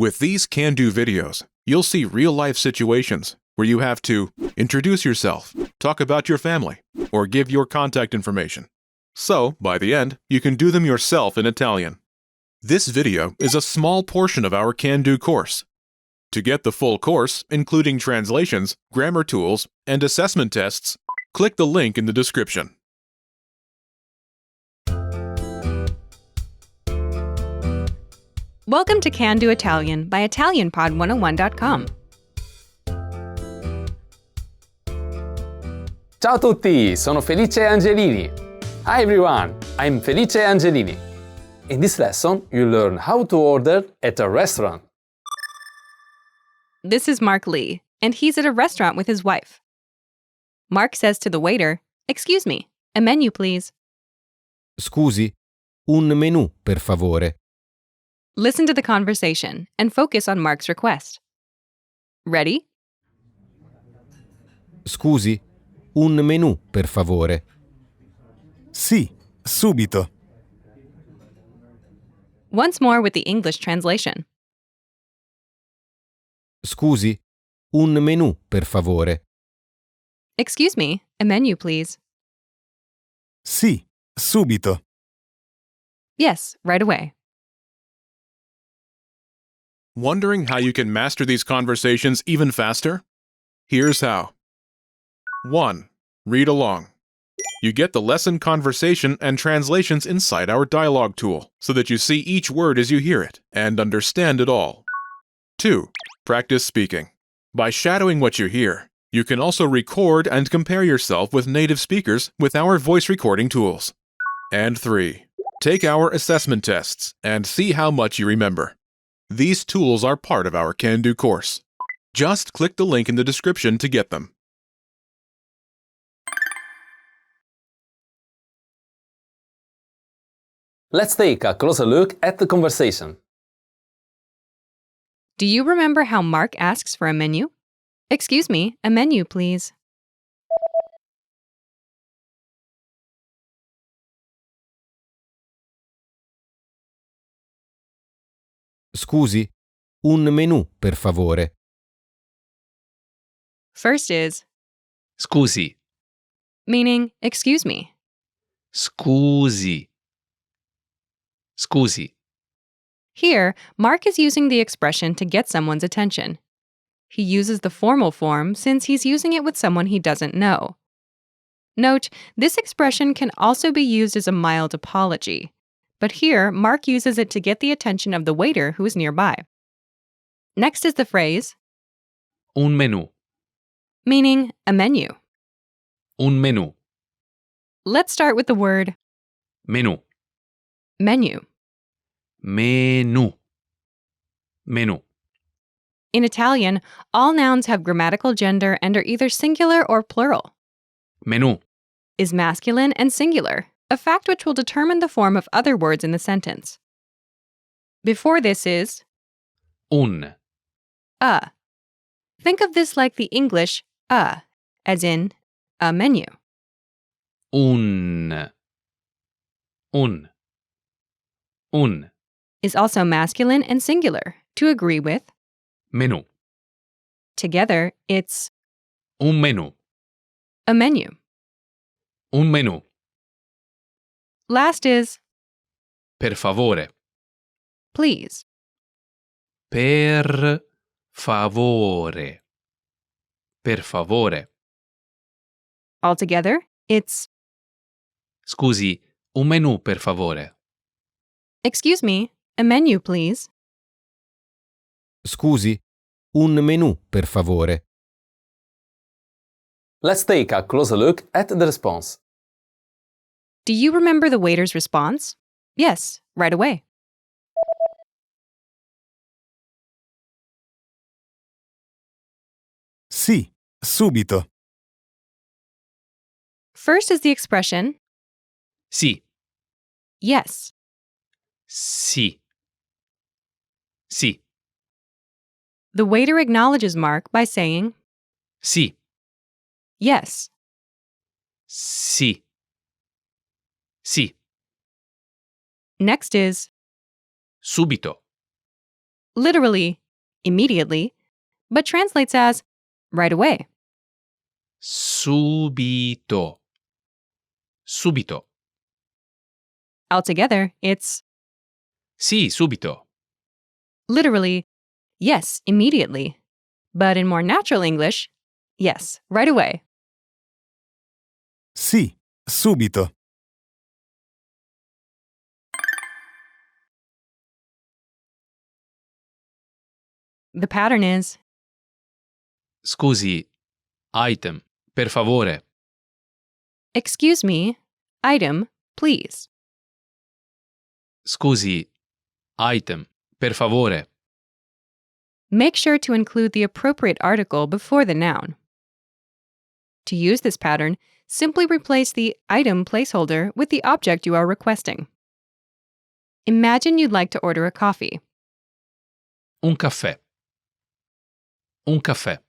With these can-do videos, you'll see real-life situations where you have to introduce yourself, talk about your family, or give your contact information. So, by the end, you can do them yourself in Italian. This video is a small portion of our can-do course. To get the full course, including translations, grammar tools, and assessment tests, click the link in the description. Welcome to Can Do Italian by ItalianPod101.com. Ciao a tutti, sono Felice Angelini. Hi everyone, I'm Felice Angelini. In this lesson, you'll learn how to order at a restaurant. This is Mark Lee, and he's at a restaurant with his wife. Mark says to the waiter, "Excuse me, a menu please." Scusi, un menù per favore. Listen to the conversation and focus on Mark's request. Ready? Scusi, un menù per favore. Sì, subito. Once more with the English translation. Scusi, un menù per favore. Excuse me, a menu please. Sì, subito. Yes, right away. Wondering how you can master these conversations even faster? Here's how. 1. Read along. You get the lesson conversation and translations inside our dialogue tool, so that you see each word as you hear it and understand it all. 2. Practice speaking. By shadowing what you hear, you can also record and compare yourself with native speakers with our voice recording tools. And 3. Take our assessment tests and see how much you remember. These tools are part of our Can-Do course. Just click the link in the description to get them. Let's take a closer look at the conversation. Do you remember how Mark asks for a menu? Excuse me, a menu please. Scusi, un menù per favore. First is, Scusi, meaning, excuse me. scusi, scusi. Here, Mark is using the expression to get someone's attention. He uses the formal form since he's using it with someone he doesn't know. Note, this expression can also be used as a mild apology, but here Mark uses it to get the attention of the waiter who is nearby. Next is the phrase, Un menù, meaning a menu. un menù, Let's start with the word menù, menu. menù, menù. In Italian, all nouns have grammatical gender and are either singular or plural. Menù, Is masculine and singular, a fact which will determine the form of other words in the sentence. Before this is un, a. Think of this like the English a, as in a menu. un, un, un. Is also masculine and singular, to agree with. Menù, Together, it's un menù, a menu. un menù. Last is Per favore, please. per favore, per favore. Altogether, it's Scusi, un menù per favore. excuse me, a menu please. Scusi, un menù per favore. Let's take a closer look at the response. Do you remember the waiter's response? Yes, right away. Sì, subito. First is the expression Sì, yes. sì, sì, The waiter acknowledges Mark by saying sì, yes. sì, sì. Next is Subito, literally immediately, but translates as right away. Subito. Subito. Altogether, it's Sì, subito. literally yes, immediately, but in more natural English, yes, right away. Sì, subito. The pattern is Scusi, item, per favore. excuse me, item, please. Scusi, item, per favore. Make sure to include the appropriate article before the noun. To use this pattern, simply replace the item placeholder with the object you are requesting. Imagine you'd like to order a coffee. Un caffè. Un caffè.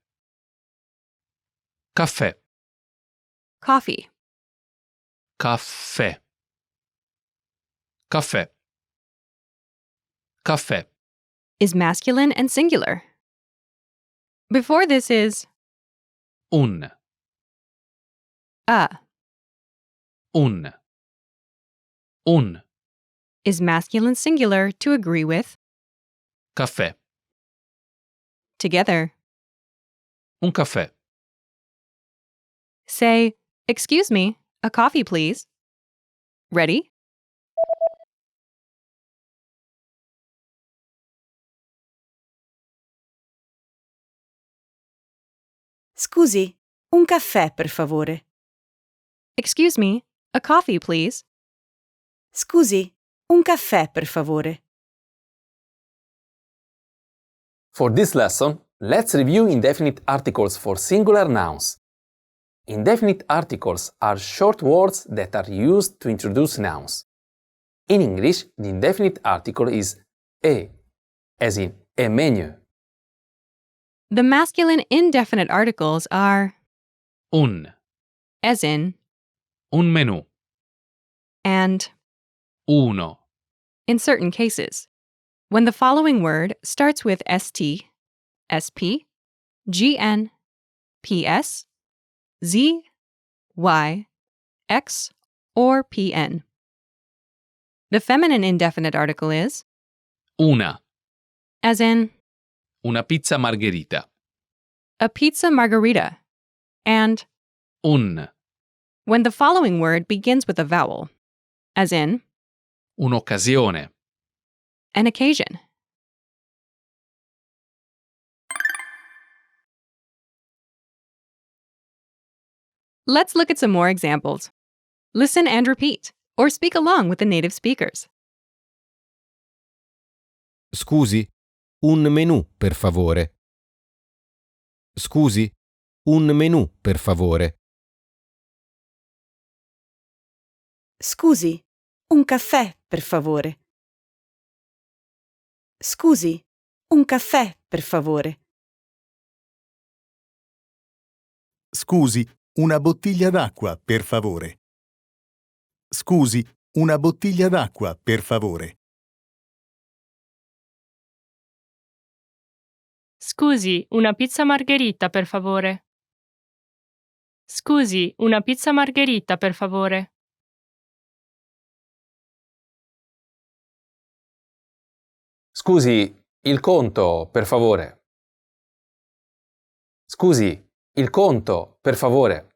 Caffè. Coffee. Caffè. Caffè. Caffè. Is masculine and singular. Before this is Un. a. Un. Un. Is masculine singular to agree with. Caffè. Together. Un caffè. Say, excuse me, a coffee please. Ready? Scusi, un caffè per favore. Excuse me, a coffee please. Scusi, un caffè per favore. For this lesson, let's review indefinite articles for singular nouns. Indefinite articles are short words that are used to introduce nouns. In English, the indefinite article is e, as in a menu. The masculine indefinite articles are Un. as in Un menù. and Uno. in certain cases. When the following word starts with st, sp, gn, ps, z, y, x, or pn. The feminine indefinite article is Una. as in Una pizza margherita. a pizza margarita, and Un. when the following word begins with a vowel, as in Un'occasione. an occasion. Let's look at some more examples. Listen and repeat, or speak along with the native speakers. Scusi, un menù per favore. Scusi, un menù per favore. Scusi, un caffè per favore. Scusi, un caffè per favore. Scusi, una bottiglia d'acqua, per favore. Scusi, una bottiglia d'acqua, per favore. Scusi, una pizza margherita, per favore. Scusi, una pizza margherita, per favore. Scusi, il conto, per favore. Scusi, il conto, per favore.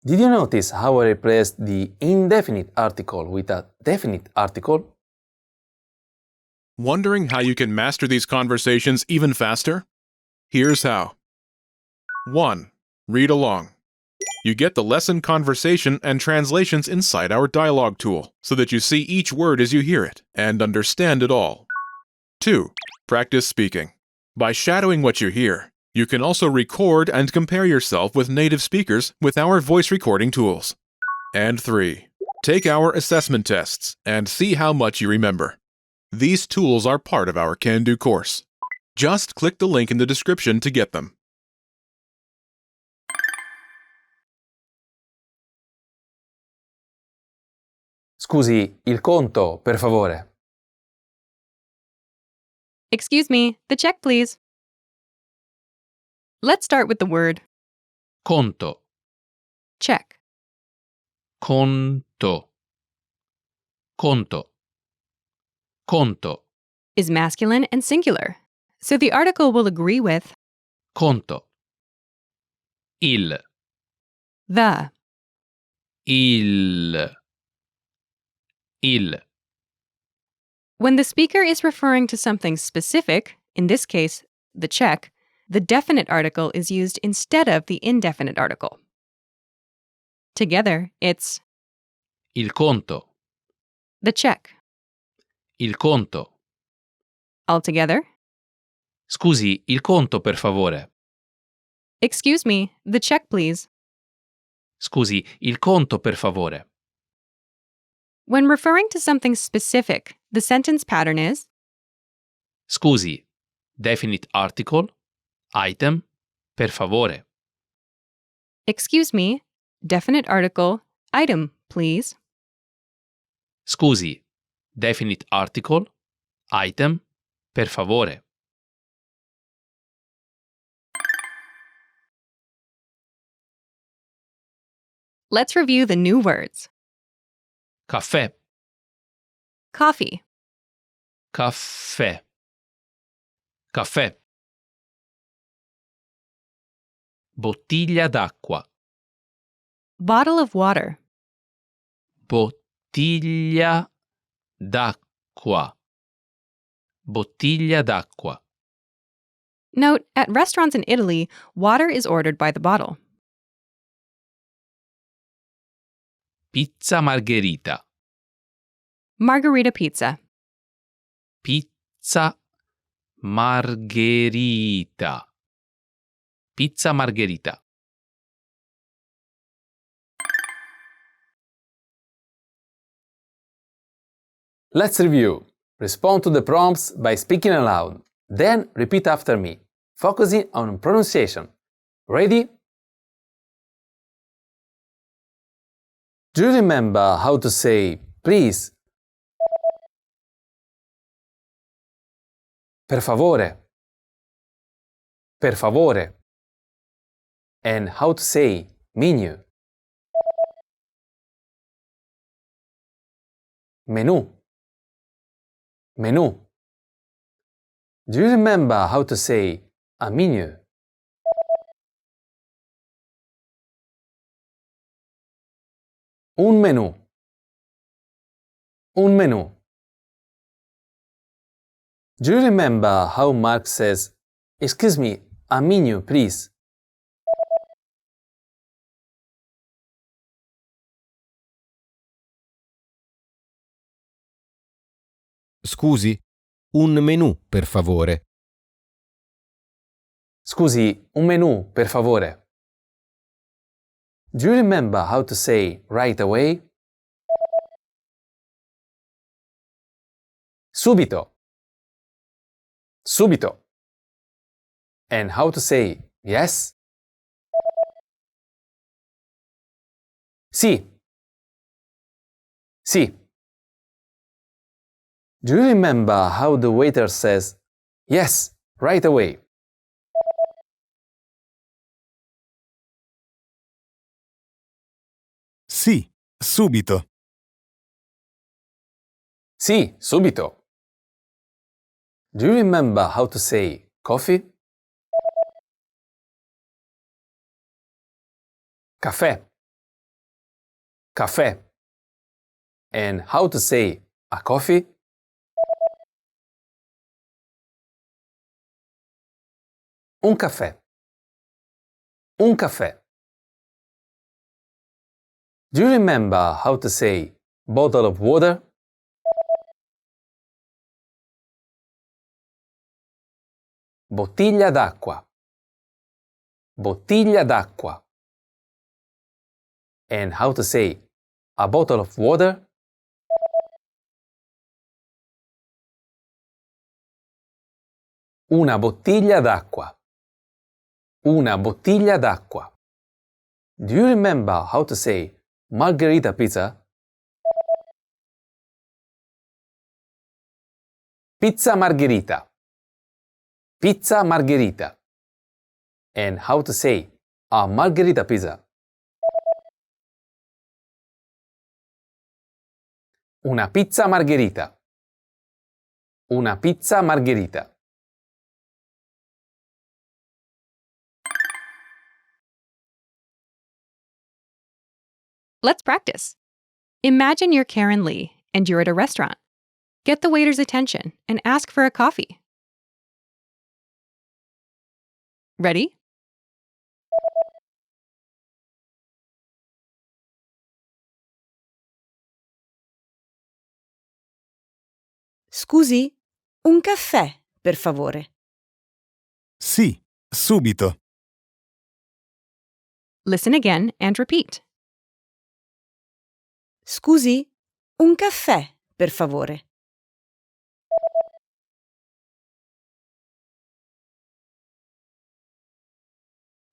Did you notice how I replaced the indefinite article with a definite article? Wondering how you can master these conversations even faster? Here's how. 1. Read along. You get the lesson conversation and translations inside our dialogue tool, so that you see each word as you hear it and understand it all. 2. Practice speaking. By shadowing what you hear, you can also record and compare yourself with native speakers with our voice recording tools. And 3. Take our assessment tests and see how much you remember. These tools are part of our Can Do course. Just click the link in the description to get them. Scusi, il conto, per favore. Excuse me, the check, please. Let's start with the word Conto. check. Conto. Conto. Conto. Is masculine and singular, so the article will agree with Conto. Il. the. Il. Il. When the speaker is referring to something specific, in this case, the check, the definite article is used instead of the indefinite article. Together, it's Il conto. the check. Il conto. Altogether, Scusi, il conto per favore. excuse me, the check, please. Scusi, il conto per favore. When referring to something specific, the sentence pattern is Scusi, definite article, item, per favore. excuse me, definite article, item, please. Scusi, definite article, item, per favore. Let's review the new words. Caffè. Coffee, Caffè. Caffè. Bottiglia d'acqua. bottle of water, Bottiglia d'acqua. Bottiglia d'acqua. Note, at restaurants in Italy, water is ordered by the bottle. Pizza margherita. Margarita pizza, Pizza margherita. Pizza margherita. Let's review. Respond to the prompts by speaking aloud. Then repeat after me, focusing on pronunciation. Ready? Do you remember how to say please? Per favore. Per favore. And how to say menu? Menù. Menù. Do you remember how to say a menu? Un menù. Un menù. Do you remember how Mark says, "Excuse me, a menu, please"? Scusi, un menù, per favore. Scusi, un menù, per favore. Do you remember how to say right away? Subito. Subito. And how to say yes? Sì. Sì. Do you remember how the waiter says yes, right away? Sì, subito. Sì, subito. Do you remember how to say coffee? Caffè. Caffè. And how to say a coffee? Un caffè. Un caffè. Do you remember how to say bottle of water? Bottiglia d'acqua. Bottiglia d'acqua. And how to say a bottle of water? Una bottiglia d'acqua. Una bottiglia d'acqua. Do you remember how to say margherita pizza? Pizza margherita. pizza margherita. And how to say a margherita pizza. Una pizza margherita. Una pizza margherita. Let's practice. Imagine you're Karen Lee and you're at a restaurant. Get the waiter's attention and ask for a coffee. Ready? Scusi, un caffè, per favore. Sì, subito. Listen again and repeat. Scusi, un caffè, per favore.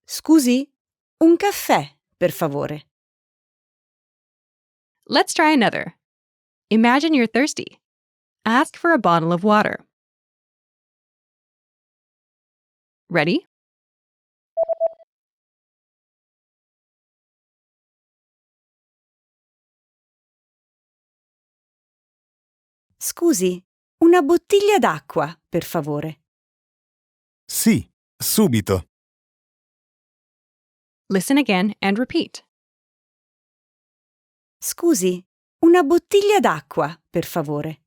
Scusi, un caffè, per favore. Let's try another. Imagine you're thirsty. Ask for a bottle of water. Ready? Scusi, una bottiglia d'acqua, per favore. Sì, subito. Listen again and repeat. Scusi, una bottiglia d'acqua, per favore.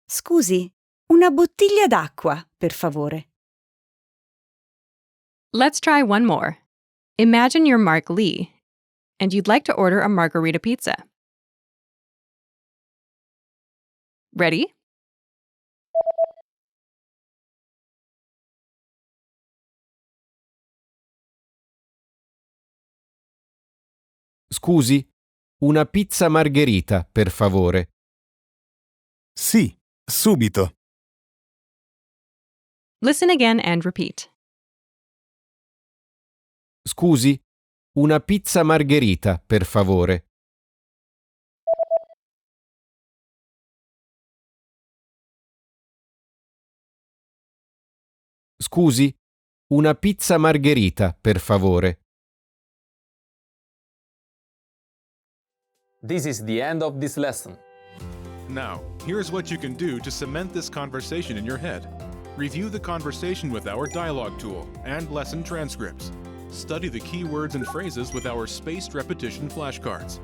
Scusi, una bottiglia d'acqua, per favore. Let's try one more. Imagine you're Mark Lee and you'd like to order a margarita pizza. Ready? Scusi, una pizza margherita, per favore. Sì, subito. Listen again and repeat. Scusi, una pizza margherita, per favore. Scusi, una pizza margherita, per favore. This is the end of this lesson. Now, here's what you can do to cement this conversation in your head. Review the conversation with our dialogue tool and lesson transcripts. Study the key words and phrases with our spaced repetition flashcards.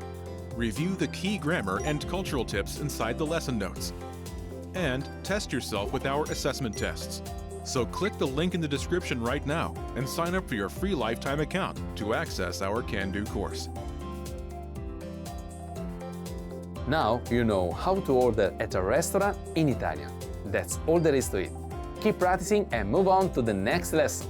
Review the key grammar and cultural tips inside the lesson notes. And test yourself with our assessment tests. So click the link in the description right now and sign up for your free lifetime account to access our Can-Do course. Now you know how to order at a restaurant in Italian. That's all there is to it. Keep practicing and move on to the next lesson.